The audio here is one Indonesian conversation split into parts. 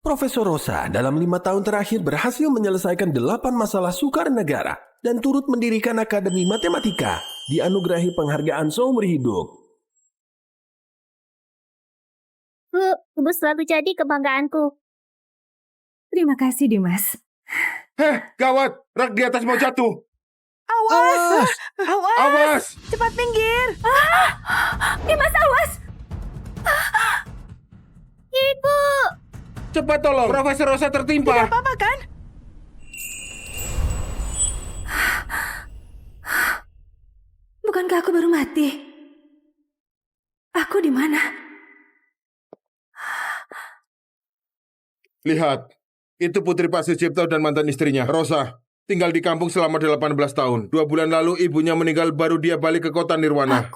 Profesor Rosa dalam 5 tahun terakhir berhasil menyelesaikan 8 masalah sukar negara dan turut mendirikan Akademi Matematika, dianugerahi penghargaan seumur hidup. Bu, Ibu selalu jadi kebanggaanku. Terima kasih, Dimas. Gawat! Rak di atas mau jatuh! Awas! Awas! Awas! Cepat minggir! Dimas, awas! Ibu! Cepat tolong! Profesor Rosa tertimpa! Tidak apa-apa kan? Bukankah aku baru mati? Aku di mana? Lihat, itu putri Pak Sucipto dan mantan istrinya, Rosa. Tinggal di kampung selama 18 tahun. 2 bulan lalu ibunya meninggal, baru dia balik ke kota Nirwana.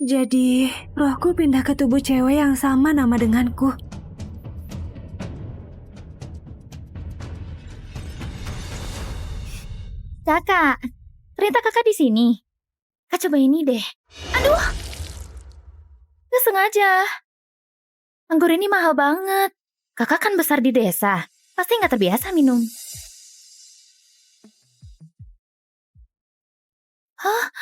Jadi, rohku pindah ke tubuh cewek yang sama nama denganku. Kakak, ternyata kakak di sini. Kak, coba ini deh. Aduh! Gak sengaja. Anggur ini mahal banget. Kakak kan besar di desa. Pasti gak terbiasa minum. Hah?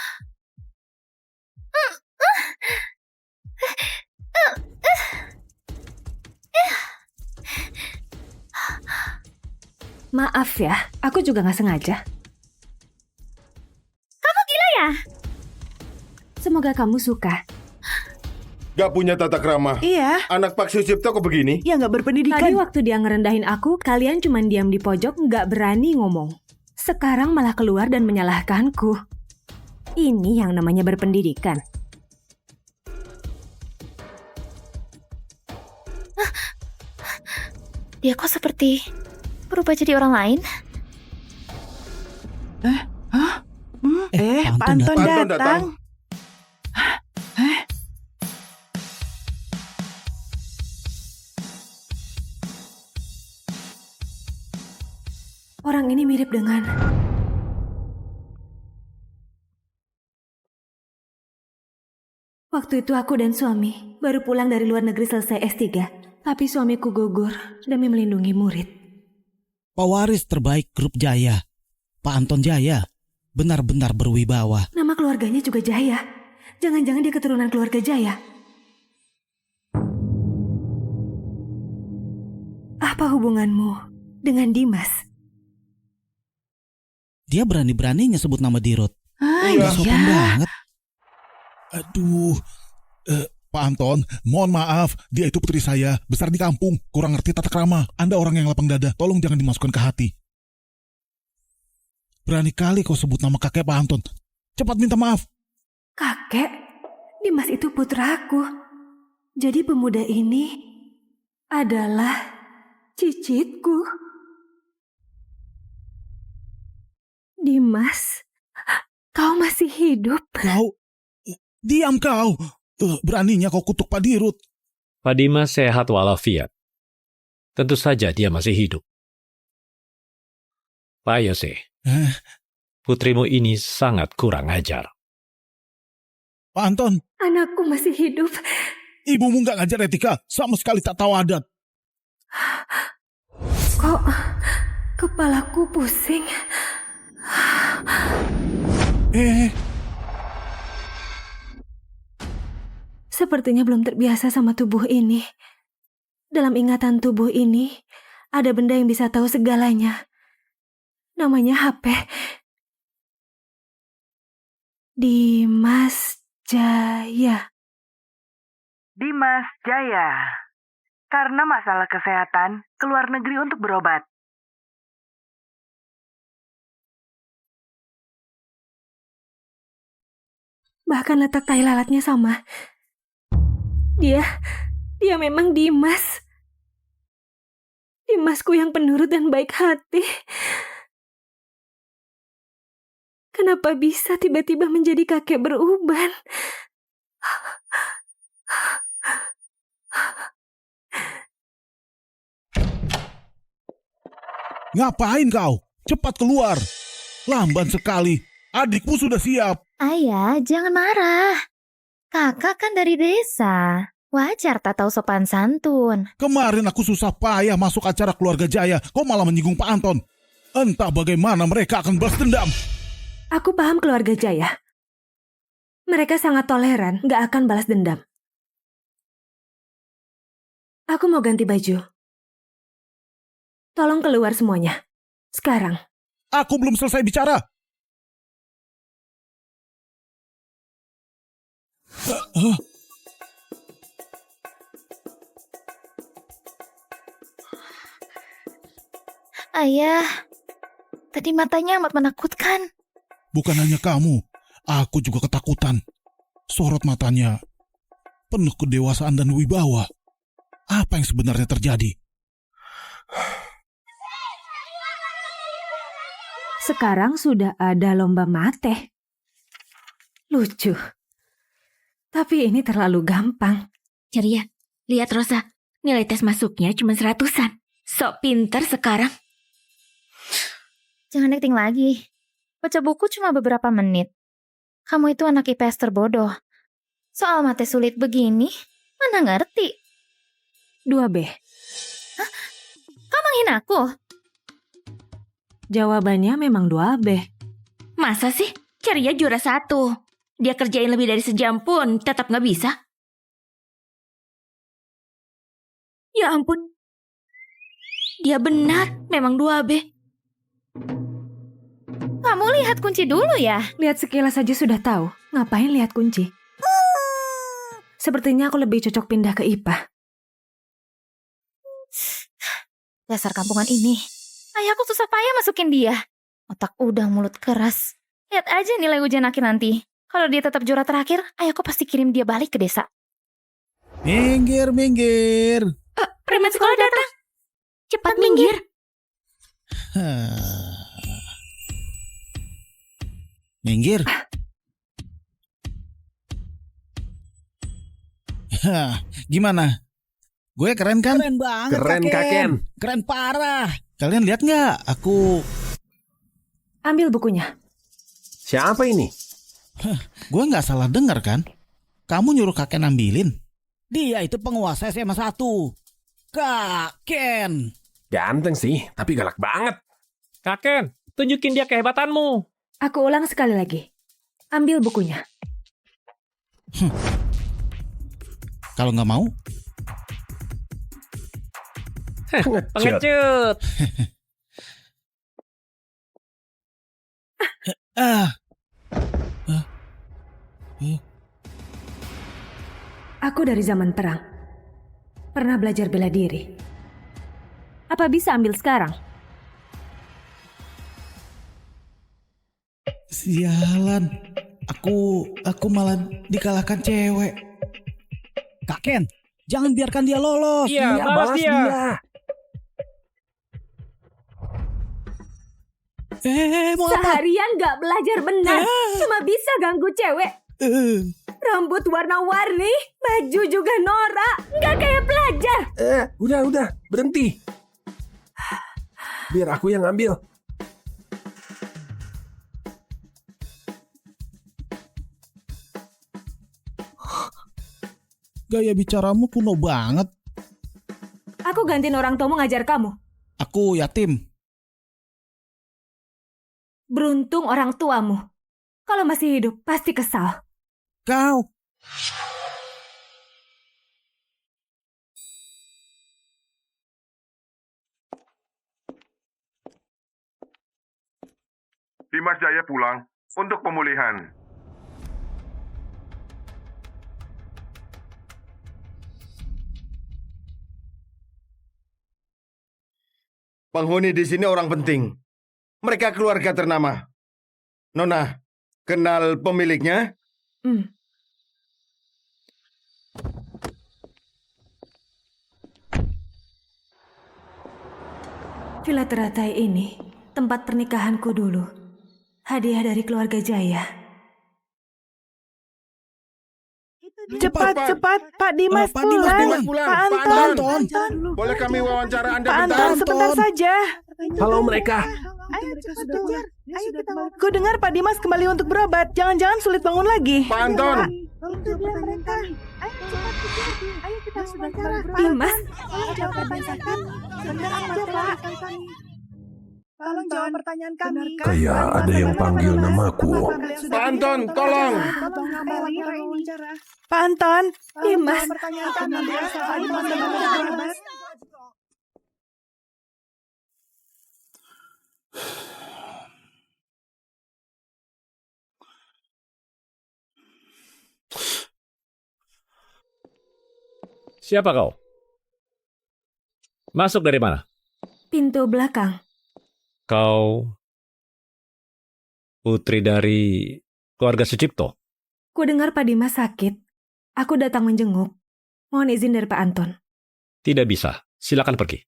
Maaf ya, aku juga gak sengaja. Kamu gila ya? Semoga kamu suka. Gak punya tata krama. Iya. Anak Pak Sucipto kok begini? Ya gak berpendidikan. Tadi waktu dia ngerendahin aku, kalian cuma diam di pojok gak berani ngomong. Sekarang malah keluar dan menyalahkanku. Ini yang namanya berpendidikan. Dia kok seperti berubah jadi orang lain? Pak Anton datang. Orang ini mirip dengan... Waktu itu aku dan suami baru pulang dari luar negeri selesai S3. Tapi suamiku gugur demi melindungi murid. Pewaris terbaik grup Jaya, Pak Anton Jaya, benar-benar berwibawa. Nama keluarganya juga Jaya. Jangan-jangan dia keturunan keluarga Jaya. Apa hubunganmu dengan Dimas? Dia berani-beraninya sebut nama Dirut. Iya. Gak sopan banget. Aduh, Pak Anton, mohon maaf, dia itu putri saya, besar di kampung, kurang ngerti tata krama. Anda orang yang lapang dada, tolong jangan dimasukkan ke hati. Berani kali kau sebut nama kakek Pak Anton. Cepat minta maaf. Kakek? Dimas itu putraku. Jadi pemuda ini adalah cicitku. Dimas, kau masih hidup? Kau, diam kau. Beraninya kau kutuk Pak Dirut. Pak Dimas sehat walafiat. Tentu saja dia masih hidup. Pak Yose, putrimu ini sangat kurang ajar. Pak Anton. Anakku masih hidup. Ibumu gak ngajar etika, sama sekali tak tahu adat. Kok kepalaku pusing? Sepertinya belum terbiasa sama tubuh ini. Dalam ingatan tubuh ini, ada benda yang bisa tahu segalanya. Namanya HP. Dimas Jaya. Dimas Jaya. Karena masalah kesehatan, keluar negeri untuk berobat. Bahkan letak tai lalatnya sama. Dia memang Dimas. Dimasku yang penurut dan baik hati. Kenapa bisa tiba-tiba menjadi kakek beruban? Ngapain kau? Cepat keluar. Lamban sekali. Adikmu sudah siap. Ayah, jangan marah. Kakak kan dari desa. Wajar tak tahu sopan santun. Kemarin aku susah payah masuk acara keluarga Jaya, kau malah menyinggung Pak Anton. Entah bagaimana mereka akan balas dendam. Aku paham keluarga Jaya. Mereka sangat toleran, gak akan balas dendam. Aku mau ganti baju. Tolong keluar semuanya. Sekarang. Aku belum selesai bicara. Ayah, tadi matanya amat menakutkan. Bukan hanya kamu, aku juga ketakutan. Sorot matanya penuh kedewasaan dan wibawa. Apa yang sebenarnya terjadi? Sekarang sudah ada lomba mate. Lucu. Tapi ini terlalu gampang. Ceria, lihat Rosa. Nilai tes masuknya cuma 100-an. Sok pinter sekarang. Jangan acting lagi. Baca buku cuma beberapa menit. Kamu itu anak IPS terbodoh. Soal mate sulit begini, mana ngerti? 2B. Hah? Kau menghina aku? Jawabannya memang 2B. Masa sih? Ceria juara 1. Dia kerjain lebih dari sejam pun tetap gak bisa. Ya ampun. Dia benar, memang 2B. Kamu lihat kunci dulu ya. Lihat sekilas saja sudah tahu. Ngapain lihat kunci? Sepertinya aku lebih cocok pindah ke IPA. Dasar kampungan ini. Ayahku susah payah masukin dia. Otak udang, mulut keras. Lihat aja nilai ujian akhir nanti. Kalau dia tetap juara terakhir, ayahku pasti kirim dia balik ke desa. Minggir, minggir. Preman sekolah datang. Cepat minggir. Minggir. Gimana? Gue keren kan? Keren banget, Keren, Kaken. Keren parah. Kalian lihat nggak? Aku... Ambil bukunya. Siapa ini? Gue nggak salah dengar kan? Kamu nyuruh Kaken ambilin? Dia itu penguasa SMA 1. Kaken. Ganteng sih, tapi galak banget. Kaken, tunjukin dia kehebatanmu. Aku ulang sekali lagi. Ambil bukunya. Kalau nggak mau, Pengecut. Aku dari zaman perang. Pernah belajar bela diri. Apa bisa ambil sekarang? sialan. Aku malah dikalahkan cewek. Kaken, jangan biarkan dia lolos. Iya, balas dia. Mau apa? Seharian gak belajar benar. Cuma bisa ganggu cewek. Rambut warna-warni, baju juga norak. Gak kayak pelajar. Udah, berhenti. Biar aku yang ambil. Gaya bicaramu kuno banget. Aku gantiin orang tuamu ngajar kamu. Aku yatim. Beruntung orang tuamu. Kalau masih hidup, pasti kesal. Kau. Dimas Jaya pulang untuk pemulihan. Penghuni di sini orang penting. Mereka keluarga ternama. Nona, kenal pemiliknya? Villa Teratai ini tempat pernikahanku dulu. Hadiah dari keluarga Jaya. Itu dia Cepat, Pak Dimas Pak Dimas pulang. pulang. Pak Pak Anton. Anton. Boleh kami wawancara Anda Pak bentar? Anton, sebentar saja. Halo mereka. Ku dengar Pak Dimas kembali untuk berobat. Jangan-jangan sulit bangun lagi. Pak Anton. Dimas, Tolong jawab pertanyaan kami. Kayak ada yang panggil namaku. Pak Anton, tolong. Pak Anton, Dimas. Siapa kau? Masuk dari mana? Pintu belakang. Kau putri dari keluarga Sucipto? Ku dengar Pak Dimas sakit. Aku datang menjenguk. Mohon izin dari Pak Anton. Tidak bisa. Silakan pergi.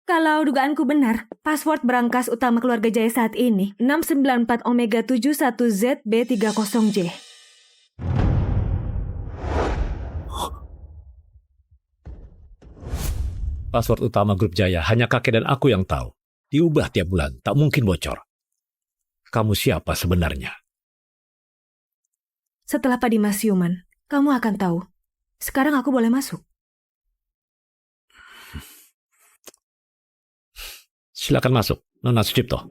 Kalau dugaanku benar, password berangkas utama keluarga Jaya saat ini 694 Omega 71 ZB30J. Password utama grup Jaya hanya kakek dan aku yang tahu. Diubah tiap bulan, tak mungkin bocor. Kamu siapa sebenarnya? Setelah Pak Dimas siuman, kamu akan tahu. Sekarang aku boleh masuk. Silakan masuk, Nona Sucipto.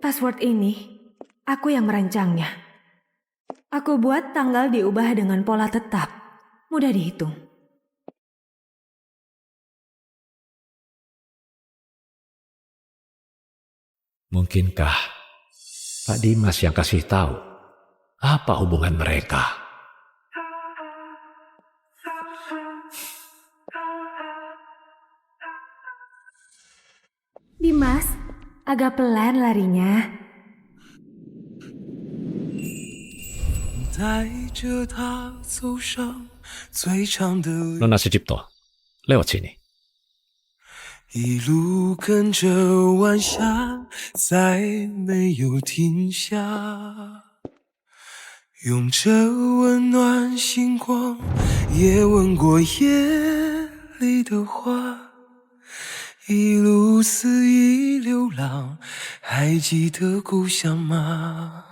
Password ini, aku yang merancangnya. Aku buat tanggal diubah dengan pola tetap. Mudah dihitung. Mungkinkah Pak Dimas yang kasih tahu apa hubungan mereka? Dimas, agak pelan larinya. Nona Sucipto, lewat sini. 一路跟着晚霞，再没有停下，拥着温暖星光，也吻过夜里的花，一路肆意流浪，还记得故乡吗？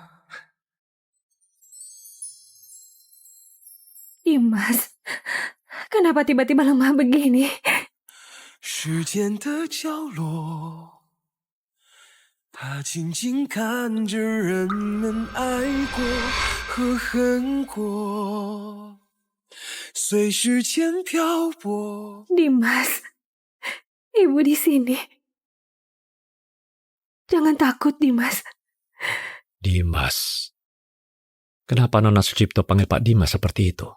Dimas, kenapa tiba-tiba lemah begini? 时间的角落，它静静看着人们爱过和恨过，随时间漂泊。 Dimas, ibu di sini. Jangan takut, Dimas. Dimas. Kenapa Nona Sucipto panggil Pak Dimas seperti itu?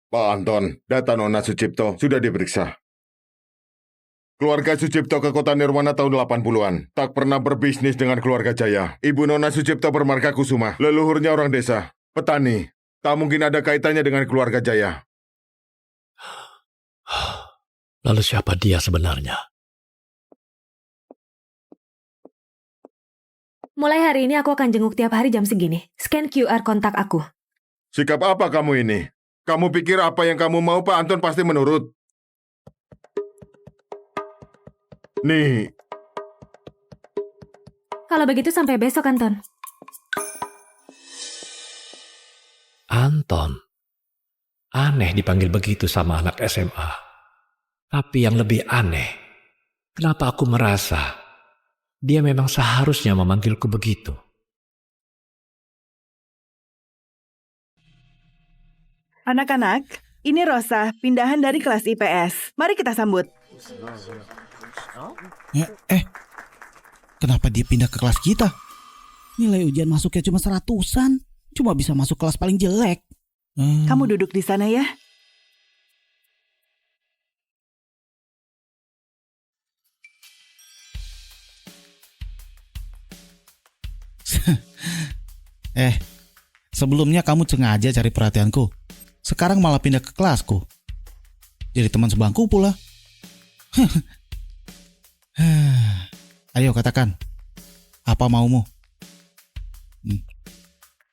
Pak Anton, data Nona Sucipto sudah diperiksa. Keluarga Sucipto ke kota Nirwana tahun 80-an. Tak pernah berbisnis dengan keluarga Jaya. Ibu Nona Sucipto bermarga Kusuma. Leluhurnya orang desa. Petani. Tak mungkin ada kaitannya dengan keluarga Jaya. Lalu siapa dia sebenarnya? Mulai hari ini aku akan jenguk tiap hari jam segini. Scan QR kontak aku. Sikap apa kamu ini? Kamu pikir apa yang kamu mau Pak Anton pasti menurut? Nih. Kalau begitu sampai besok, Anton. Anton. Aneh dipanggil begitu sama anak SMA. Tapi yang lebih aneh, kenapa aku merasa dia memang seharusnya memanggilku begitu? Anak-anak, ini Rosa, pindahan dari kelas IPS. Mari kita sambut. Kenapa dia pindah ke kelas kita? Nilai ujian masuknya cuma 100-an. Cuma bisa masuk kelas paling jelek. Kamu duduk di sana ya. Sebelumnya kamu sengaja cari perhatianku. Sekarang malah pindah ke kelasku. Jadi teman sebangku pula. Ayo katakan, apa maumu?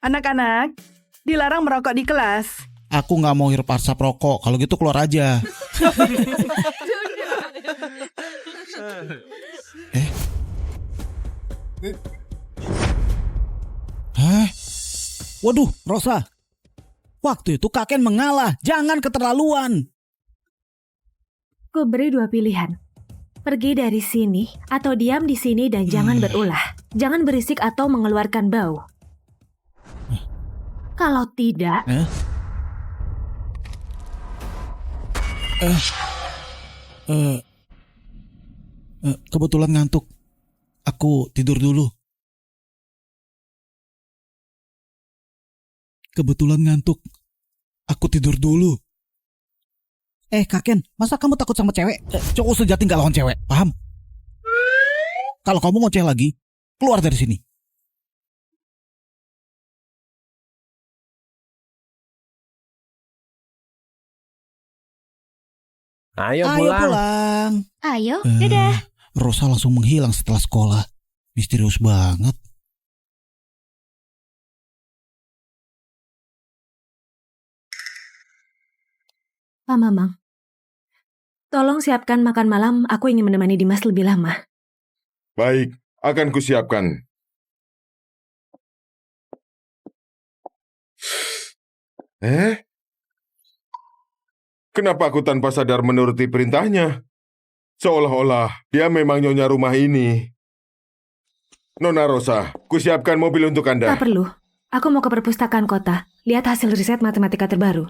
Anak-anak, dilarang merokok di kelas. Aku nggak mau hirup asap rokok. Kalau gitu keluar aja. Hah? Waduh, Rosa. Waktu itu Kak Ken mengalah. Jangan keterlaluan. Ku beri 2 pilihan. Pergi dari sini atau diam di sini dan jangan berulah. Jangan berisik atau mengeluarkan bau. Kalau tidak, kebetulan ngantuk. Aku tidur dulu. Kebetulan ngantuk. Aku tidur dulu. Kak Ken, masa kamu takut sama cewek? Cowok sejati nggak lawan cewek, paham? Kalau kamu ngoceh lagi, keluar dari sini. Ayo Ayo pulang. pulang. Ayo, dadah. Rosa langsung menghilang setelah sekolah. Misterius banget. Pak Mamang, tolong siapkan makan malam. Aku ingin menemani Dimas lebih lama. Baik, akan kusiapkan. Kenapa aku tanpa sadar menuruti perintahnya? Seolah-olah dia memang nyonya rumah ini. Nona Rosa, kusiapkan mobil untuk Anda. Tak perlu. Aku mau ke perpustakaan kota. Lihat hasil riset matematika terbaru.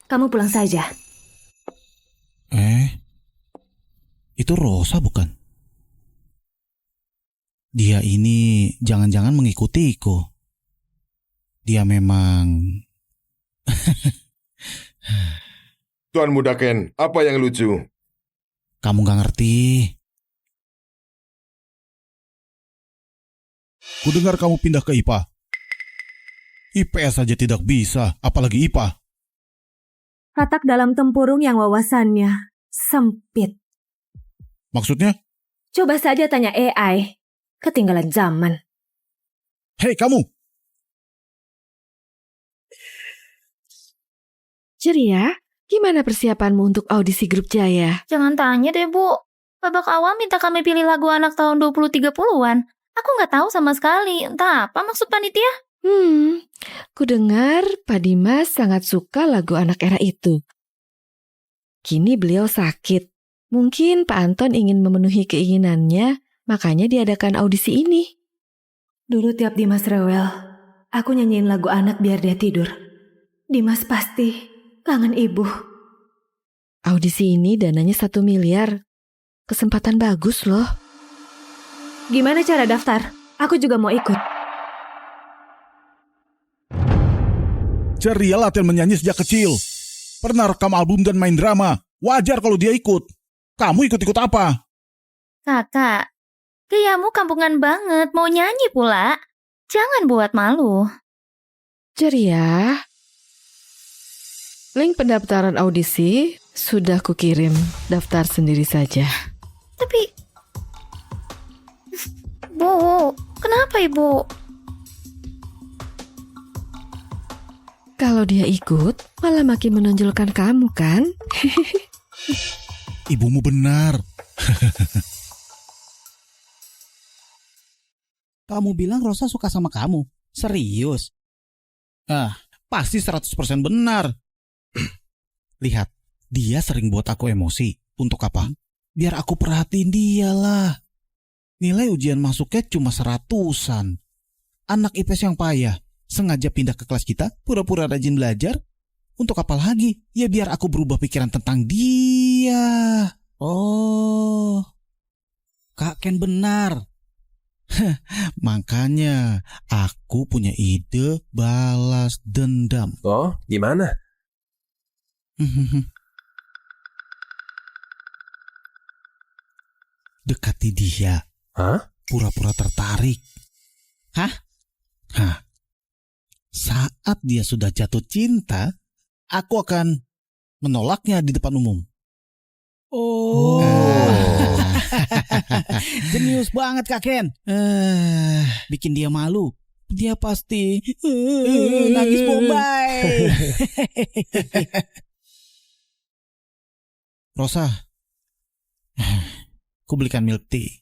Kamu pulang saja. Itu Rosa bukan? Dia ini jangan-jangan mengikutiku. Dia memang... Tuan Muda Ken, apa yang lucu? Kamu gak ngerti. Kudengar kamu pindah ke IPA. IPS saja tidak bisa, apalagi IPA. Katak dalam tempurung yang wawasannya sempit. Maksudnya? Coba saja tanya AI. Ketinggalan zaman. Hei kamu! Ceria, gimana persiapanmu untuk audisi grup Jaya? Jangan tanya deh, Bu. Babak awal minta kami pilih lagu anak tahun 20-30-an. Aku nggak tahu sama sekali. Entah apa maksud panitia. Ku dengar Pak Dimas sangat suka lagu anak era itu. Kini beliau sakit. Mungkin Pak Anton ingin memenuhi keinginannya, makanya diadakan audisi ini. Dulu tiap Dimas rewel, aku nyanyiin lagu anak biar dia tidur. Dimas pasti kangen ibu. Audisi ini dananya 1 miliar. Kesempatan bagus loh. Gimana cara daftar? Aku juga mau ikut. Ceria latihan menyanyi sejak kecil. Pernah rekam album dan main drama. Wajar kalau dia ikut. Kamu ikut-ikut apa? Kakak, gayamu kampungan banget. Mau nyanyi pula. Jangan buat malu. Ceria, link pendaftaran audisi sudah kukirim. Daftar sendiri saja. Tapi... Bu, kenapa Ibu? Kalau dia ikut, malah makin menonjolkan kamu kan? Ibumu benar. Kamu bilang Rosa suka sama kamu? Serius? Pasti 100% benar. Lihat, dia sering buat aku emosi. Untuk apa? Biar aku perhatiin dia lah. Nilai ujian masuknya cuma 100-an. Anak IPS yang payah. Sengaja pindah ke kelas kita, pura-pura rajin belajar. Untuk apa lagi? Ya biar aku berubah pikiran tentang dia. Oh, Kak Ken benar. Makanya aku punya ide balas dendam. Oh, gimana? Dekati dia. Hah? Pura-pura tertarik. Hah? Saat dia sudah jatuh cinta, aku akan menolaknya di depan umum. Oh. Jenius banget Kak Ken. Bikin dia malu. Dia pasti nangis Bombay. Rosa, aku belikan milk tea.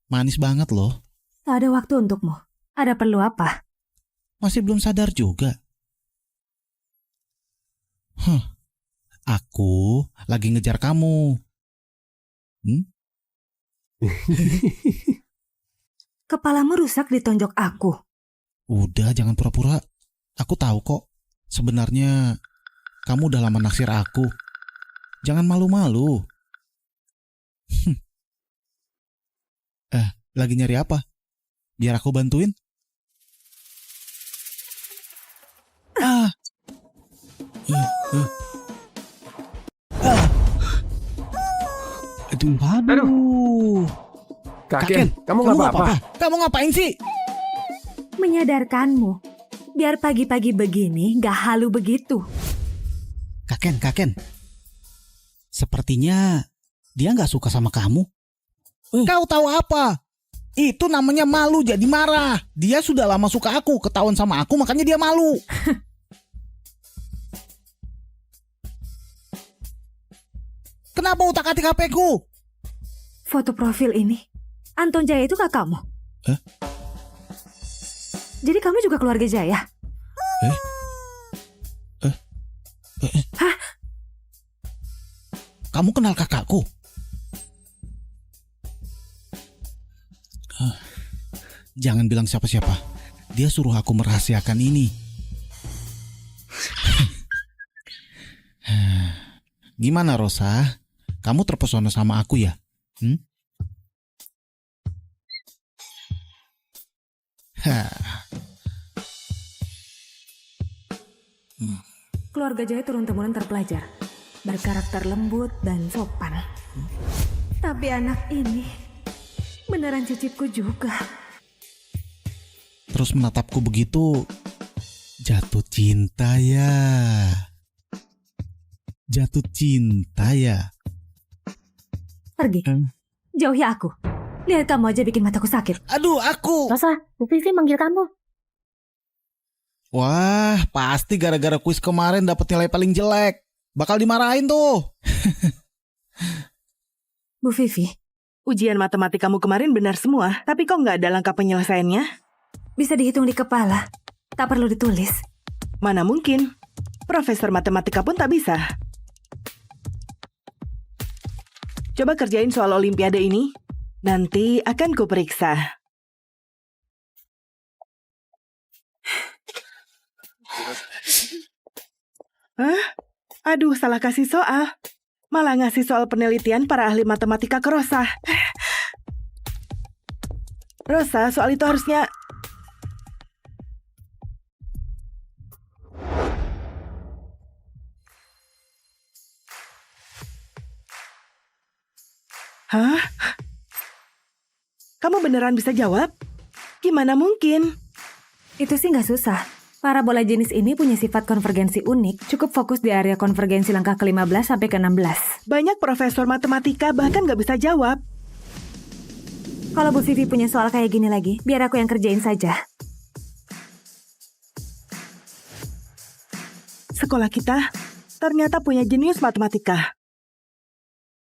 Manis banget loh. Tak ada waktu untukmu. Ada perlu apa? Masih belum sadar juga. Aku lagi ngejar kamu. Kepalamu rusak ditonjok aku. Udah, jangan pura-pura. Aku tahu kok. Sebenarnya kamu udah lama naksir aku. Jangan malu-malu. Lagi nyari apa? Biar aku bantuin. Aduh. Kakek, kamu nggak apa-apa? Kamu ngapain sih? Menyadarkanmu. Biar pagi-pagi begini gak halu begitu. Kaken. Sepertinya dia nggak suka sama kamu. Kau tahu apa? Itu namanya malu jadi marah. Dia sudah lama suka aku, ketahuan sama aku, makanya dia malu. Kenapa utak-atik HP-ku? Foto profil ini, Anton Jaya itu kakakmu? Jadi kamu juga keluarga Jaya? Hah? Kamu kenal kakakku? Jangan bilang siapa-siapa. Dia suruh aku merahasiakan ini. Gimana Rosa? Kamu terpesona sama aku ya? Keluarga Jaya turun-temurun terpelajar. Berkarakter lembut dan sopan. Tapi anak ini beneran cicitku juga. Terus menatapku begitu, jatuh cinta ya. Jatuh cinta ya. Pergi. Jauhi aku. Lihat kamu aja bikin mataku sakit. Aduh, aku. Rosa, Bu Vivi manggil kamu. Wah, pasti gara-gara kuis kemarin dapat nilai paling jelek. Bakal dimarahin tuh. Bu Vivi, Ujian matematikamu kemarin benar semua, tapi kok nggak ada langkah penyelesaiannya? bisa dihitung di kepala. Tak perlu ditulis. Mana mungkin. Profesor matematika pun tak bisa. Coba kerjain soal olimpiade ini. Nanti akan kuperiksa. Hah? Aduh, salah kasih soal. Malah ngasih soal penelitian para ahli matematika ke Rosa. Rosa, soal itu harusnya... Hah? Kamu beneran bisa jawab? Gimana mungkin? Itu sih nggak susah. Parabola jenis ini punya sifat konvergensi unik, cukup fokus di area konvergensi langkah ke-15 sampai ke-16. Banyak profesor matematika bahkan nggak bisa jawab. Kalau Bu Vivi punya soal kayak gini lagi, biar aku yang kerjain saja. Sekolah kita ternyata punya jenius matematika.